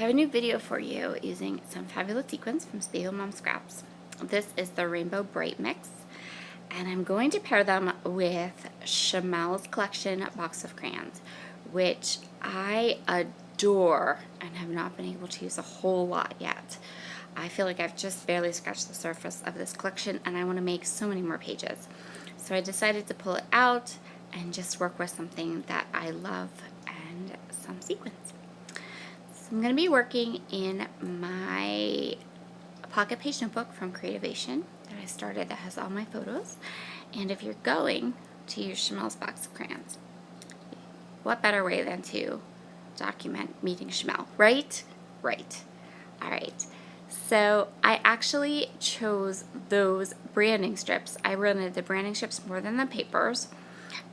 have a new video for you using some fabulous sequins from Spiegelmom Scraps. This is the Rainbow Bright Mix, and I'm going to pair them with Chamel's Collection box of crayons, which I adore and have not been able to use a whole lot yet. I feel like I've just barely scratched the surface of this collection, and I want to make so many more pages. So I decided to pull it out and just work with something that I love and some sequins. So I'm going to be working in my pocket page notebook from Creativation that I started that has all my photos. And if you're going to use Chamel's box of crayons, what better way than to document meeting Chamel, right? Right. All right. So I actually chose those branding strips. I wanted the branding strips more than the papers.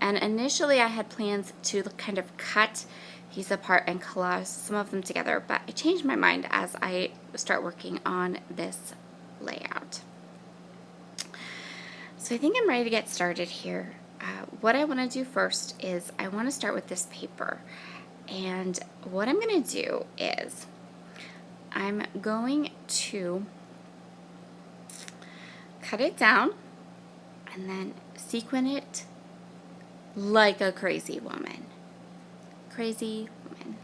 And initially I had plans to kind of cut these apart and collage some of them together, but I changed my mind as I start working on this layout. So I think I'm ready to get started here. What I want to do first is I want to start with this paper. And what I'm going to do is I'm going to cut it down and then sequin it like a crazy woman. Crazy woman.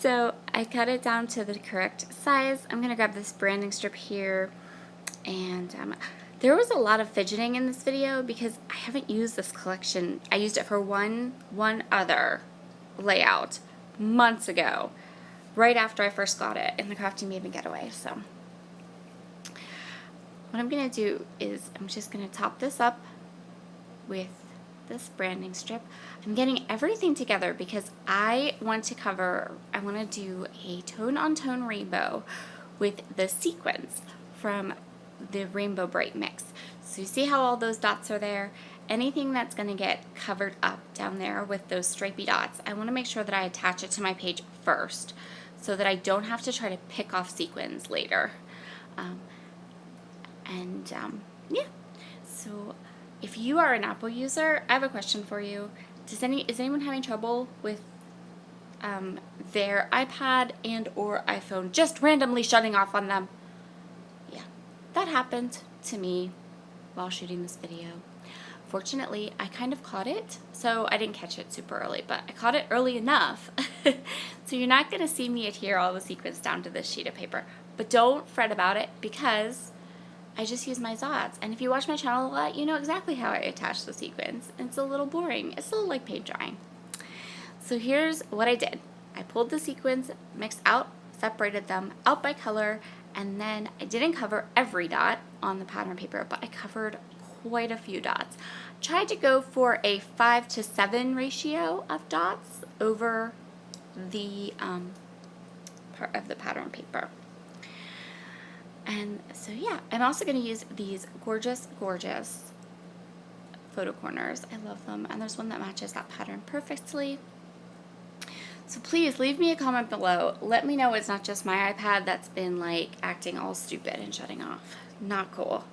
So I cut it down to the correct size. I'm going to grab this branding strip here, and there was a lot of fidgeting in this video because I haven't used this collection. I used it for one other layout months ago, right after I first got it in the Crafting Maven Getaway. So what I'm going to do is I'm just going to top this up with this branding strip. I'm getting everything together because I want to do a tone-on-tone rainbow with the sequins from the Rainbow Bright Mix. So you see how all those dots are there? Anything that's going to get covered up down there with those stripy dots, I want to make sure that I attach it to my page first so that I don't have to try to pick off sequins later. Yeah. So if you are an Apple user, I have a question for you. Is anyone having trouble with their iPad and or iPhone just randomly shutting off on them? Yeah, that happened to me while shooting this video. Fortunately, I kind of caught it, so I didn't catch it super early, but I caught it early enough. So you're not going to see me adhere all the sequins down to this sheet of paper. But don't fret about it because I just use my Zots. And if you watch my channel a lot, you know exactly how I attach the sequins. It's a little boring. It's a little like paint drying. So here's what I did. I pulled the sequins, mixed out, separated them out by color, and then I didn't cover every dot on the pattern paper, but I covered quite a few dots. Tried to go for a 5:7 ratio of dots over the part of the pattern paper. And so yeah, I'm also going to use these gorgeous, gorgeous photo corners. I love them, and there's one that matches that pattern perfectly. So please leave me a comment below. Let me know it's not just my iPad that's been like acting all stupid and shutting off. Not cool.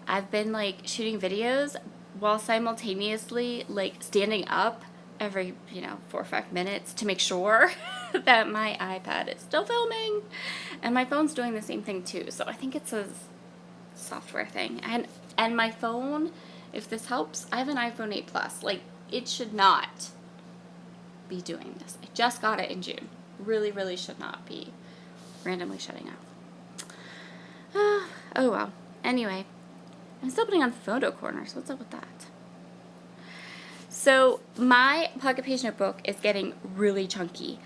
I've been like shooting videos while simultaneously like standing up every 4 or 5 minutes to make sure that my iPad is still filming, and my phone's doing the same thing too. So I think it's a software thing. And my phone, if this helps, I have an iPhone 8 Plus. Like, it should not be doing this. I just got it in June. Really should not be randomly shutting off. Oh well. Anyway, I'm still putting on photo corners. What's up with that? So my pocket page notebook is getting really chunky.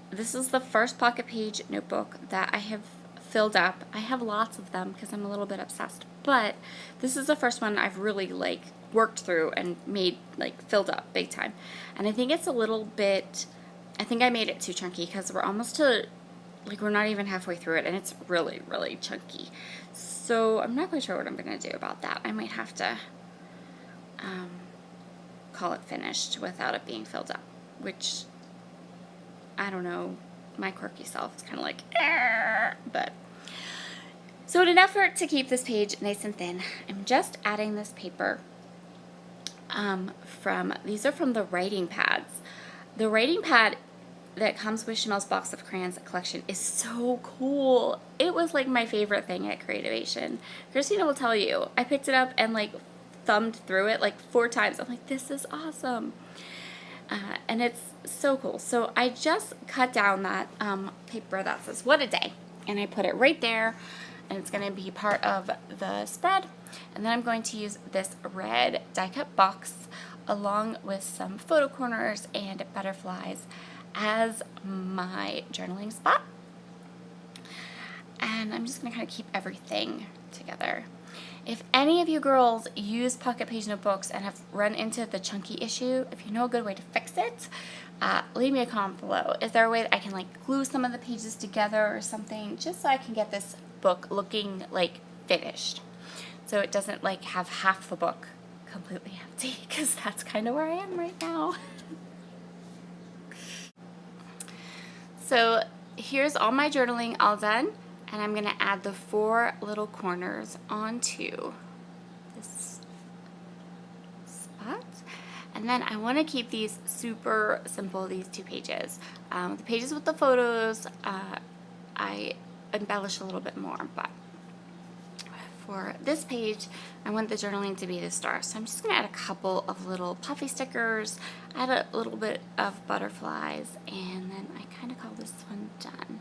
This is the first pocket page notebook that I have filled up. I have lots of them because I'm a little bit obsessed, but this is the first one I've really like worked through and made like filled up big time. And I think it's a little bit, I think I made it too chunky because we're almost to, like, we're not even halfway through it, and it's really chunky. So I'm not quite sure what I'm going to do about that. I might have to call it finished without it being filled up, which, I don't know, my quirky self is kind of like, but. So in an effort to keep this page nice and thin, I'm just adding this paper these are from the writing pads the writing pad that comes with Chamel's Box of Crayons collection is so cool. It was like my favorite thing at Creativation. Christina will tell you, I picked it up and like thumbed through it like 4 times. I'm like, this is awesome. And it's so cool. So I just cut down that paper that says "What a Day," and I put it right there, and it's going to be part of the spread. And then I'm going to use this red die cut box along with some photo corners and butterflies as my journaling spot. And I'm just going to kind of keep everything together. If any of you girls use Pocket Page notebooks and have run into the chunky issue, if you know a good way to fix it, leave me a comment below. Is there a way that I can like glue some of the pages together or something, just so I can get this book looking like finished, so it doesn't like have half the book completely empty, because that's kind of where I am right now. So here's all my journaling all done. And I'm going to add the 4 little corners onto this spot. And then I want to keep these super simple, these 2 pages. The pages with the photos, I embellish a little bit more. But for this page, I want the journaling to be the star. So I'm just going to add a couple of little puffy stickers, add a little bit of butterflies, and then I kind of call this one done.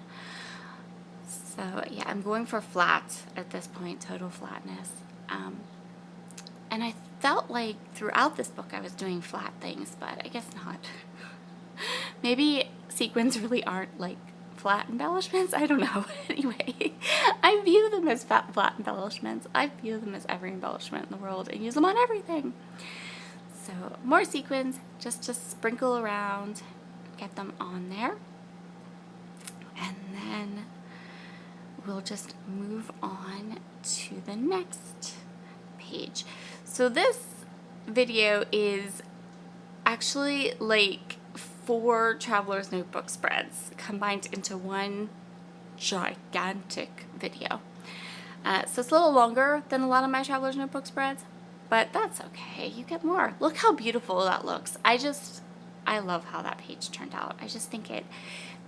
So yeah, I'm going for flat at this point, total flatness. And I felt like throughout this book I was doing flat things, but I guess not. Maybe sequins really aren't like flat embellishments? I don't know. Anyway, I view them as flat embellishments. I view them as every embellishment in the world and use them on everything. So more sequins, just to sprinkle around, get them on there. And then we'll just move on to the next page. So this video is actually like 4 Traveler's Notebook spreads combined into one gigantic video. So it's a little longer than a lot of my Traveler's Notebook spreads, but that's okay. You get more. Look how beautiful that looks. I love how that page turned out. I just think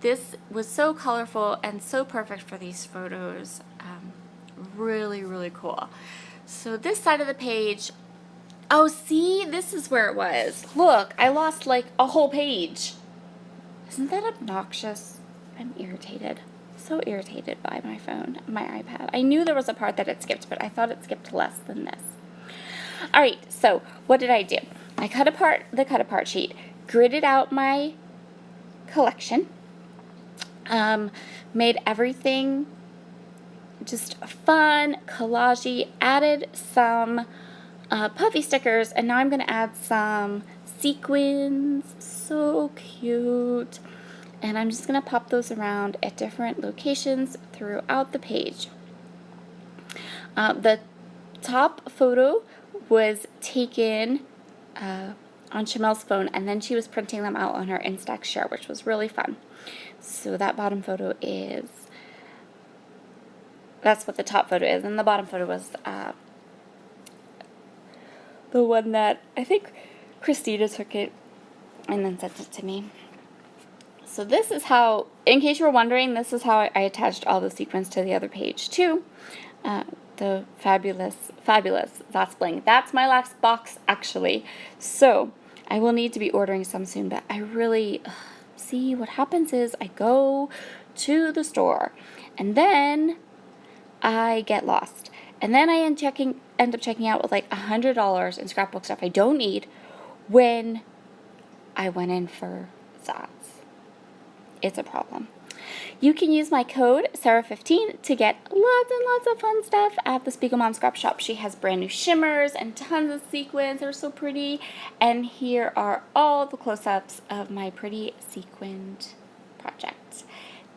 this was so colorful and so perfect for these photos. Really, really cool. So this side of the page, oh, see, this is where it was. Look, I lost like a whole page. Isn't that obnoxious? I'm irritated. So irritated by my phone, my iPad. I knew there was a part that it skipped, but I thought it skipped less than this. All right, so what did I do? I cut apart the cut-apart sheet, gridded out my collection, made everything just fun, collagey, added some puffy stickers, and now I'm going to add some sequins. So cute. And I'm just going to pop those around at different locations throughout the page. The top photo was taken on Chamel's phone, and then she was printing them out on her Instax Share, which was really fun. So that bottom photo is, that's what the top photo is, and the bottom photo was the one that I think Christina took it and then sent it to me. So this is how, in case you were wondering, this is how I attached all the sequins to the other page too. The fabulous That's Bling. That's my last box actually. So I will need to be ordering some soon, but I really, see, what happens is I go to the store and then I get lost. And then I end up checking out with like $100 in scrapbook stuff I don't need when I went in for Zats. It's a problem. You can use my code Sarah15 to get lots and lots of fun stuff at the Spiegelmom Scrap Shop. She has brand new shimmers and tons of sequins. They're so pretty. And here are all the close-ups of my pretty sequined projects.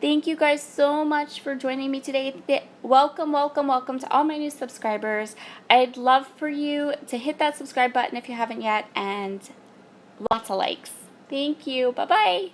Thank you guys so much for joining me today. Welcome, welcome, welcome to all my new subscribers. I'd love for you to hit that subscribe button if you haven't yet, and lots of likes. Thank you. Bye-bye.